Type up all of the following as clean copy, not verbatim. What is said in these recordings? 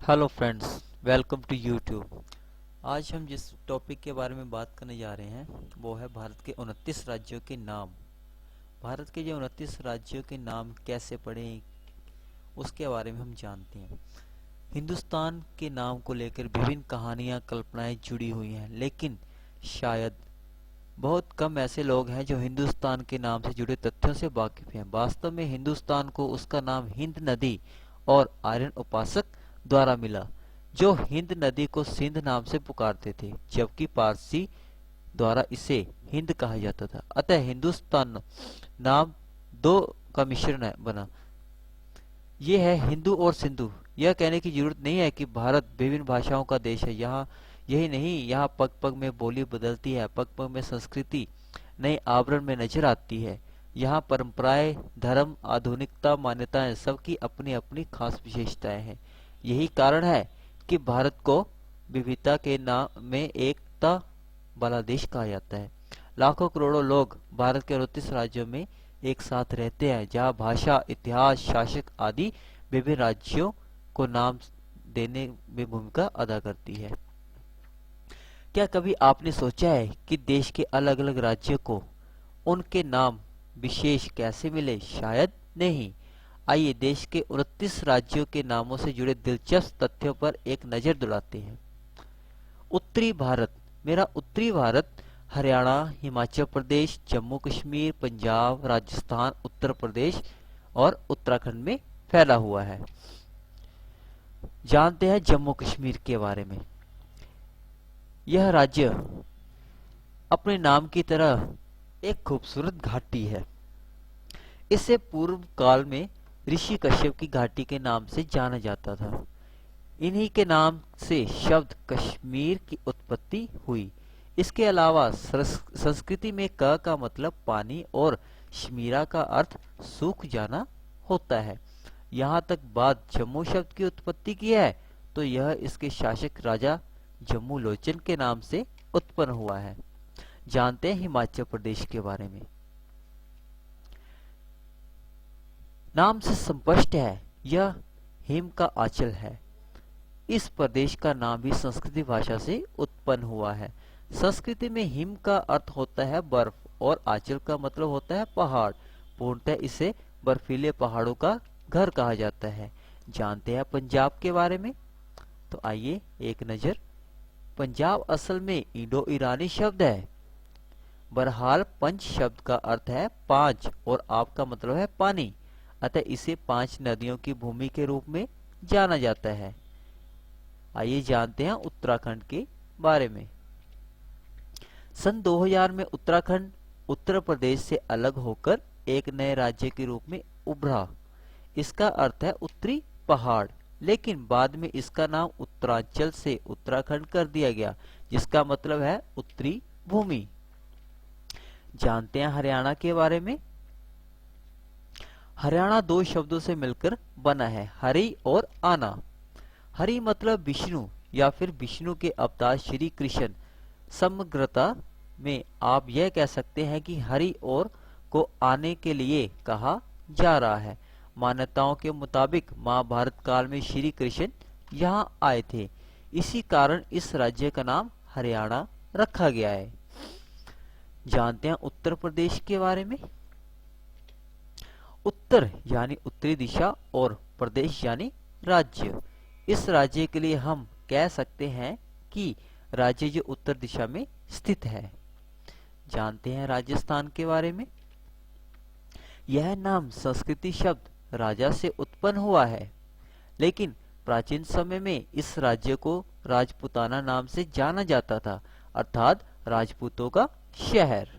Hello friends, welcome to YouTube. आज हम जिस टॉपिक के बारे में बात करने जा रहे हैं वो है भारत के 29 राज्यों के नाम। भारत के जो 29 राज्यों के नाम कैसे पढ़ें उसके बारे में हम जानते हैं। हिंदुस्तान के नाम को लेकर विभिन्न कहानियां कल्पनाएं जुड़ी हुई हैं, लेकिन शायद बहुत कम ऐसे लोग हैं जो हिंदुस्तान के नाम से जुड़े तथ्यों से वाकिफ हैं। वास्तव में हिंदुस्तान को उसका नाम हिंद नदी और आर्यन उपासक द्वारा मिला, जो हिंद नदी को सिंध नाम से पुकारते थे, जबकि पारसी द्वारा इसे हिंद कहा जाता था। अतः हिंदुस्तान नाम दो का मिश्रण बना। ये है हिंदू और सिंधु। यह कहने की जरूरत नहीं है कि भारत विभिन्न भाषाओं का देश है। यहाँ यही नहीं, यहाँ पग पग में बोली बदलती है, पग पग में संस्कृति नए आवरण में नजर आती है। यहाँ परंपराएं, धर्म, आधुनिकता, मान्यताएं सबकी अपनी अपनी खास विशेषताएं हैं। यही कारण है कि भारत को विविधता के नाम में एकता वाला देश कहा जाता है। लाखों करोड़ों लोग भारत के 29 राज्यों में एक साथ रहते हैं, जहाँ भाषा, इतिहास, शासक आदि विभिन्न राज्यों को नाम देने में भूमिका अदा करती है। क्या कभी आपने सोचा है कि देश के अलग अलग राज्यों को उनके नाम विशेष कैसे मिले? शायद नहीं। आइए देश के 29 राज्यों के नामों से जुड़े दिलचस्प तथ्यों पर एक नजर दौड़ाते हैं। उत्तरी भारत। मेरा उत्तरी भारत हरियाणा, हिमाचल प्रदेश, जम्मू कश्मीर, पंजाब, राजस्थान, उत्तर प्रदेश और उत्तराखंड में फैला हुआ है। जानते हैं जम्मू कश्मीर के बारे में। यह राज्य अपने नाम की तरह एक खूबसूरत घाटी है। इसे पूर्व काल में ऋषि कश्यप की घाटी के नाम से जाना जाता था। इन्हीं के नाम से शब्द कश्मीर की उत्पत्ति हुई। इसके अलावा संस्कृति में क का मतलब पानी और शमीरा का अर्थ सूख जाना होता है। यहाँ तक बात जम्मू शब्द की उत्पत्ति की है तो यह इसके शासक राजा जम्मू लोचन के नाम से उत्पन्न हुआ है। जानते हैं हिमाचल प्रदेश के बारे में। नाम से स्पष्ट है, यह हिम का आंचल है। इस प्रदेश का नाम भी संस्कृत भाषा से उत्पन्न हुआ है। संस्कृति में हिम का अर्थ होता है बर्फ और आंचल का मतलब होता है पहाड़। पूर्णतः इसे बर्फीले पहाड़ों का घर कहा जाता है। जानते हैं पंजाब के बारे में? तो आइए एक नजर। पंजाब असल में इंडो ईरानी शब्द है। बहरहाल पंच शब्द का अर्थ है पांच और आप का मतलब है पानी। अतः इसे 5 नदियों की भूमि के रूप में जाना जाता है। आइए जानते हैं उत्तराखंड के बारे में। सन 2000 में उत्तराखंड उत्तर प्रदेश से अलग होकर एक नए राज्य के रूप में उभरा। इसका अर्थ है उत्तरी पहाड़, लेकिन बाद में इसका नाम उत्तरांचल से उत्तराखंड कर दिया गया, जिसका मतलब है उत्तरी भूमि। जानते हैं हरियाणा के बारे में। हरियाणा 2 शब्दों से मिलकर बना है, हरि और आना। हरि मतलब विष्णु या फिर विष्णु के अवतार श्री कृष्ण। समग्रता में आप यह कह सकते हैं कि हरि और को आने के लिए कहा जा रहा है। मान्यताओं के मुताबिक महाभारत काल में श्री कृष्ण यहाँ आए थे। इसी कारण इस राज्य का नाम हरियाणा रखा गया है। जानते हैं उत्तर प्रदेश के बारे में। उत्तर यानी उत्तरी दिशा और प्रदेश यानी राज्य। इस राज्य के लिए हम कह सकते हैं कि राज्य जो उत्तर दिशा में स्थित है। जानते हैं राजस्थान के बारे में। यह नाम संस्कृति शब्द राजा से उत्पन्न हुआ है, लेकिन प्राचीन समय में इस राज्य को राजपुताना नाम से जाना जाता था, अर्थात राजपूतों का शहर।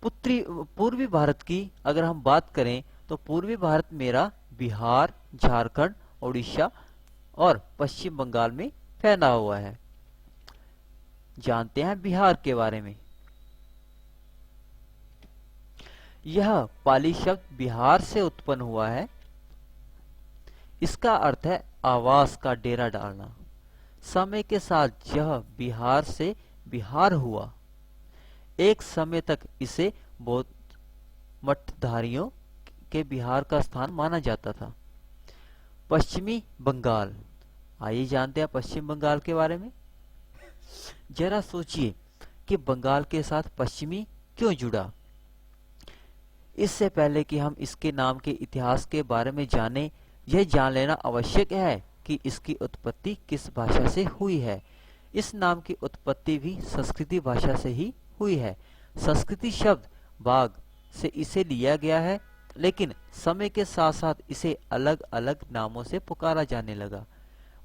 पूर्वी भारत की अगर हम बात करें तो पूर्वी भारत मेरा बिहार, झारखंड, उड़ीसा और पश्चिम बंगाल में फैला हुआ है। जानते हैं बिहार के बारे में। यह पाली शब्द बिहार से उत्पन्न हुआ है। इसका अर्थ है आवास का डेरा डालना। समय के साथ यह बिहार से बिहार हुआ। एक समय तक इसे बौद्ध मठधारियों के बिहार का स्थान माना जाता था। पश्चिमी बंगाल। आइए जानते हैं पश्चिम बंगाल के बारे में। जरा सोचिए कि बंगाल के साथ पश्चिमी क्यों जुड़ा। इससे पहले कि हम इसके नाम के इतिहास के बारे में जानें, यह जान लेना आवश्यक है कि इसकी उत्पत्ति किस भाषा से हुई है। इस नाम की उत्पत्ति भी संस्कृति भाषा से ही हुई है। संस्कृति शब्द बाघ से इसे लिया गया है, लेकिन समय के साथ साथ इसे अलग अलग नामों से पुकारा जाने लगा।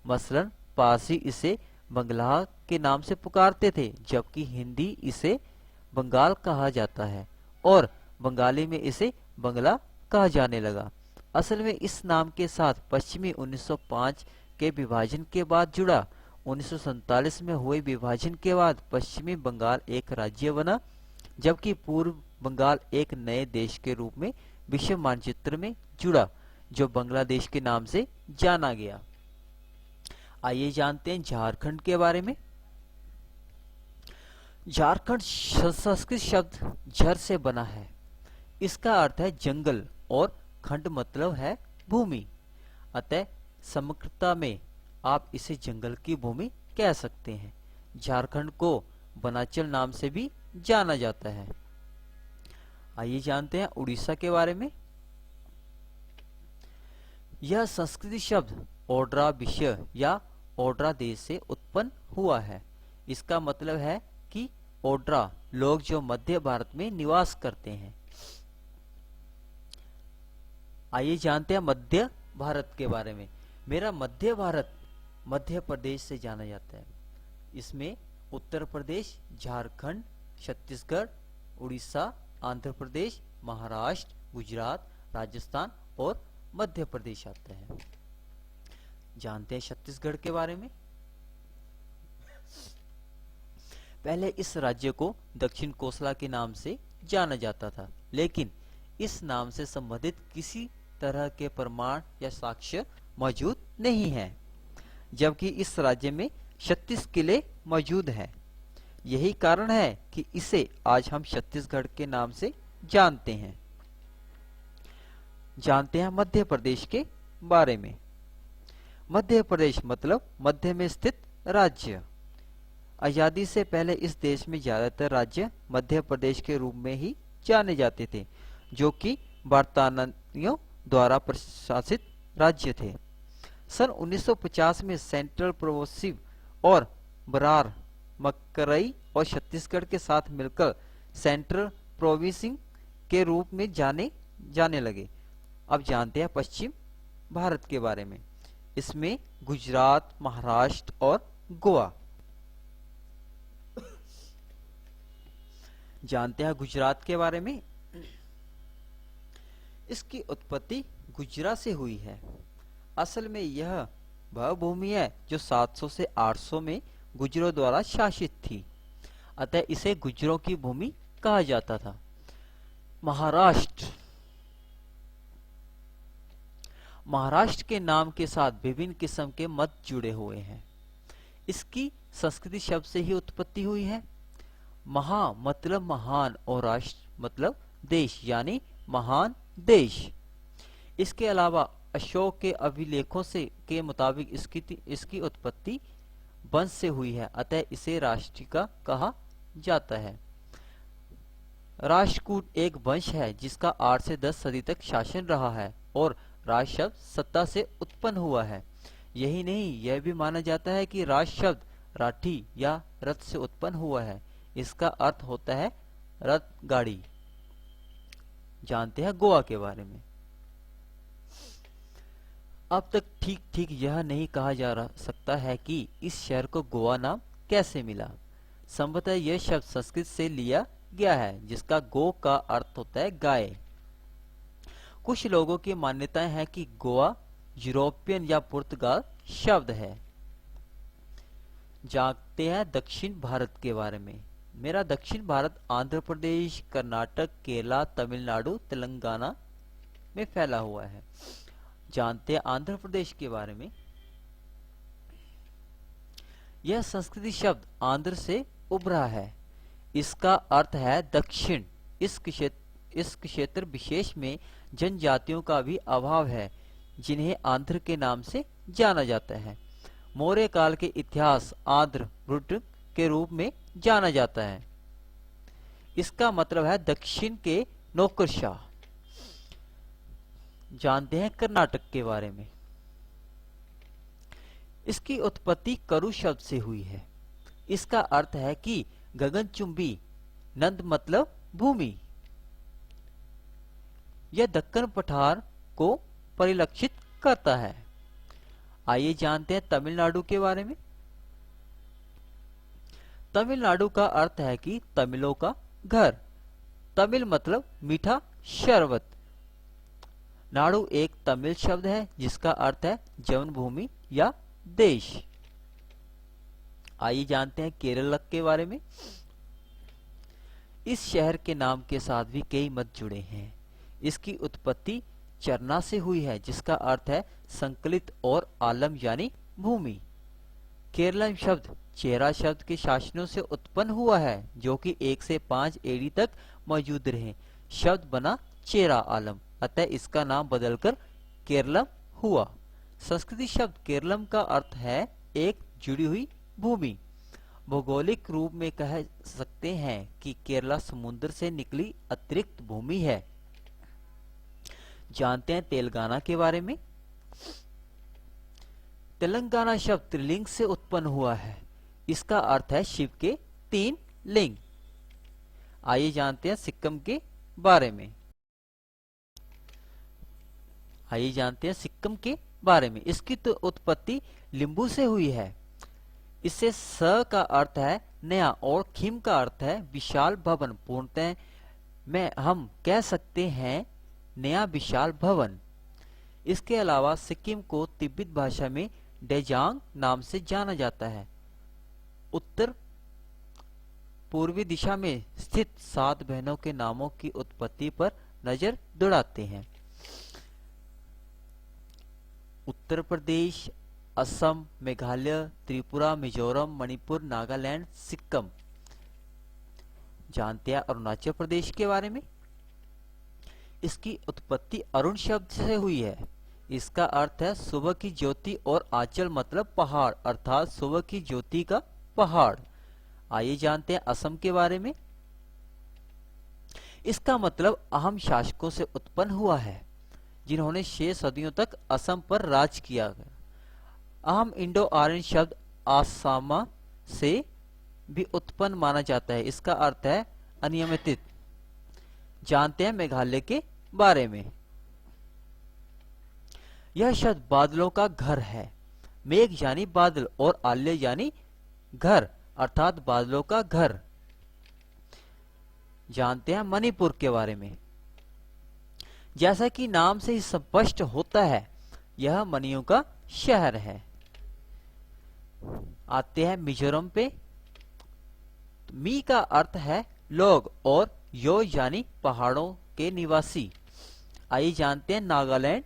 मसलन पारसी इसे बंगला के नाम से पुकारते थे, जबकि हिंदी इसे बंगाल कहा जाता है और बंगाली में इसे बंगला कहा जाने लगा। असल में इस नाम के साथ पश्चिमी 1905 के विभाजन के बाद जुड़ा। 1947 में हुए विभाजन के बाद पश्चिमी बंगाल एक राज्य बना, जबकि पूर्व बंगाल एक नए देश के रूप में विश्व मानचित्र में जुड़ा, जो बांग्लादेश के नाम से जाना गया। आइए जानते हैं झारखंड के बारे में। झारखंड संस्कृत शब्द झर से बना है। इसका अर्थ है जंगल और खंड मतलब है भूमि। अतः समग्रता में आप इसे जंगल की भूमि कह सकते हैं। झारखंड को वनांचल नाम से भी जाना जाता है। आइए जानते हैं उड़ीसा के बारे में। यह संस्कृत शब्द ओड्रा विषय या ओड्रा देश से उत्पन्न हुआ है। इसका मतलब है कि ओड्रा लोग जो मध्य भारत में निवास करते हैं। आइए जानते हैं मध्य भारत के बारे में। मेरा मध्य भारत मध्य प्रदेश से जाना जाता है। इसमें उत्तर प्रदेश, झारखंड, छत्तीसगढ़, उड़ीसा, आंध्र प्रदेश, महाराष्ट्र, गुजरात, राजस्थान और मध्य प्रदेश आते हैं। जानते हैं छत्तीसगढ़ के बारे में। पहले इस राज्य को दक्षिण कोसला के नाम से जाना जाता था, लेकिन इस नाम से संबंधित किसी तरह के प्रमाण या साक्ष्य मौजूद नहीं है, जबकि इस राज्य में 36 किले मौजूद हैं। यही कारण है कि इसे आज हम छत्तीसगढ़ के नाम से जानते हैं। जानते हैं मध्य प्रदेश के बारे में। मध्य प्रदेश मतलब मध्य में स्थित राज्य। आजादी से पहले इस देश में ज्यादातर राज्य मध्य प्रदेश के रूप में ही जाने जाते थे, जो कि बर्तानियों द्वारा प्रशासित राज्य थे। सन 1950 में सेंट्रल प्रोविंस और बरार, मकरई और छत्तीसगढ़ के साथ मिलकर सेंट्रल प्रोविंस के रूप में जाने लगे। अब जानते हैं पश्चिम भारत के बारे में। इसमें गुजरात, महाराष्ट्र और गोवा। जानते हैं गुजरात के बारे में। इसकी उत्पत्ति गुजरात से हुई है। असल में यह वह भूमि है जो 700 से 800 में गुजरों द्वारा शासित थी, अतः इसे गुजरों की भूमि कहा जाता था। महाराष्ट्र के नाम के साथ विभिन्न किस्म के मत जुड़े हुए हैं। इसकी संस्कृति शब्द से ही उत्पत्ति हुई है। महा मतलब महान और राष्ट्र मतलब देश, यानी महान देश। इसके अलावा अशोक के अभिलेखों के मुताबिक इसकी उत्पत्ति वंश से हुई है, अतः इसे राष्ट्रिका कहा जाता है। राष्ट्रकूट एक वंश है जिसका 8 से 10 सदी तक शासन रहा है और राज शब्द सत्ता से उत्पन्न हुआ है। यही नहीं, यह भी माना जाता है कि राज शब्द राठी या रथ से उत्पन्न हुआ है। इसका अर्थ होता है रथ गाड़ी। जानते हैं गोवा के बारे में। अब तक ठीक ठीक यह नहीं कहा जा सकता है कि इस शहर को गोवा नाम कैसे मिला। संभवतः यह शब्द संस्कृत से लिया गया है, जिसका गो का अर्थ होता है गाय। कुछ लोगों की मान्यताएं हैं कि गोवा यूरोपियन या पुर्तगाल शब्द है। जानते हैं दक्षिण भारत के बारे में। मेरा दक्षिण भारत आंध्र प्रदेश, कर्नाटक, केरला, तमिलनाडु, तेलंगाना में फैला हुआ है। जानते हैं आंध्र प्रदेश के बारे में। यह संस्कृत शब्द आंध्र से उभरा है। इसका अर्थ है दक्षिण। इस क्षेत्र विशेष में जनजातियों का भी अभाव है, जिन्हें आंध्र के नाम से जाना जाता है। मौर्य काल के इतिहास आंध्र ब्रुट के रूप में जाना जाता है। इसका मतलब है दक्षिण के नौकरशाह। जानते हैं कर्नाटक के बारे में। इसकी उत्पत्ति करु शब्द से हुई है। इसका अर्थ है कि गगनचुंबी, नंद मतलब भूमि। यह दक्कन पठार को परिलक्षित करता है। आइए जानते हैं तमिलनाडु के बारे में। तमिलनाडु का अर्थ है कि तमिलों का घर। तमिल मतलब मीठा शरबत। नाडु एक तमिल शब्द है जिसका अर्थ है जवन भूमि या देश। आइए जानते हैं केरल के बारे में। इस शहर के नाम के साथ भी कई मत जुड़े हैं। इसकी उत्पत्ति चरना से हुई है जिसका अर्थ है संकलित और आलम यानी भूमि। केरलम शब्द चेरा शब्द के शासनों से उत्पन्न हुआ है जो कि 1 से 5 एडी तक मौजूद रहे। शब्द बना चेरा आलम, अतः इसका नाम बदलकर केरलम हुआ। संस्कृति शब्द केरलम का अर्थ है एक जुड़ी हुई भूमि। भौगोलिक रूप में कह सकते हैं कि केरला समुद्र से निकली अतिरिक्त भूमि है। जानते हैं तेलंगाना के बारे में। तेलंगाना शब्द त्रिलिंग से उत्पन्न हुआ है। इसका अर्थ है शिव के 3 लिंग। आइए जानते हैं सिक्किम के बारे में। आइए जानते हैं सिक्किम के बारे में। इसकी तो उत्पत्ति लिंबू से हुई है। इससे स का अर्थ है नया और खिम का अर्थ है विशाल भवन। पूर्णतः में हम कह सकते हैं नया विशाल भवन। इसके अलावा सिक्किम को तिब्बत भाषा में डेजांग नाम से जाना जाता है। उत्तर पूर्वी दिशा में स्थित 7 बहनों के नामों की उत्पत्ति पर नजर दौड़ाते हैं। उत्तर प्रदेश, असम, मेघालय, त्रिपुरा, मिजोरम, मणिपुर, नागालैंड, सिक्किम। जानते हैं अरुणाचल प्रदेश के बारे में। इसकी उत्पत्ति अरुण शब्द से हुई है। इसका अर्थ है सुबह की ज्योति और आंचल मतलब पहाड़, अर्थात सुबह की ज्योति का पहाड़। आइए जानते हैं असम के बारे में। इसका मतलब अहम शासकों से उत्पन्न हुआ है जिन्होंने 6 सदियों तक असम पर राज किया। अहम इंडो आर्यन शब्द आसामा से भी उत्पन्न माना जाता है। इसका अर्थ है अनियमित। जानते हैं मेघालय के बारे में। यह शब्द बादलों का घर है। मेघ यानी बादल और आल्य यानी घर, अर्थात बादलों का घर। जानते हैं मणिपुर के बारे में। जैसा कि नाम से ही स्पष्ट होता है यह मणियों का शहर है। आते हैं मिजोरम पे। मी का अर्थ है लोग और यो यानी पहाड़ों के निवासी। आइए जानते हैं नागालैंड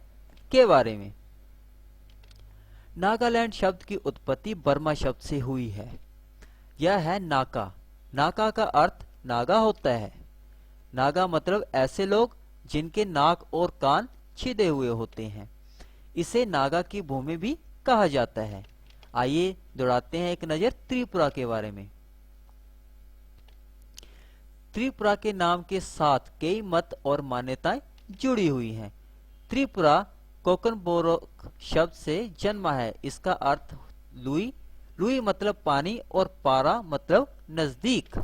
के बारे में। नागालैंड शब्द की उत्पत्ति बर्मा शब्द से हुई है। यह है नाका। नाका का अर्थ नागा होता है। नागा मतलब ऐसे लोग जिनके नाक और कान छिदे हुए होते हैं। इसे नागा की भूमि भी कहा जाता है। आइए दौड़ाते हैं एक नजर त्रिपुरा के बारे में। त्रिपुरा के नाम के साथ कई मत और मान्यताएं जुड़ी हुई हैं। त्रिपुरा कोकन बोरोक शब्द से जन्मा है। इसका अर्थ लुई, लुई मतलब पानी और पारा मतलब नजदीक।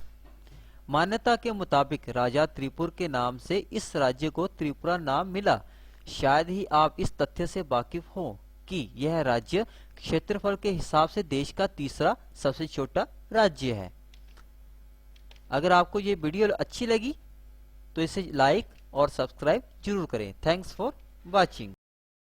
मान्यता के मुताबिक राजा त्रिपुर के नाम से इस राज्य को त्रिपुरा नाम मिला। शायद ही आप इस तथ्य से वाकिफ हो कि यह राज्य क्षेत्रफल के हिसाब से देश का तीसरा सबसे छोटा राज्य है। अगर आपको ये वीडियो अच्छी लगी तो इसे लाइक और सब्सक्राइब जरूर करें। Thanks for watching.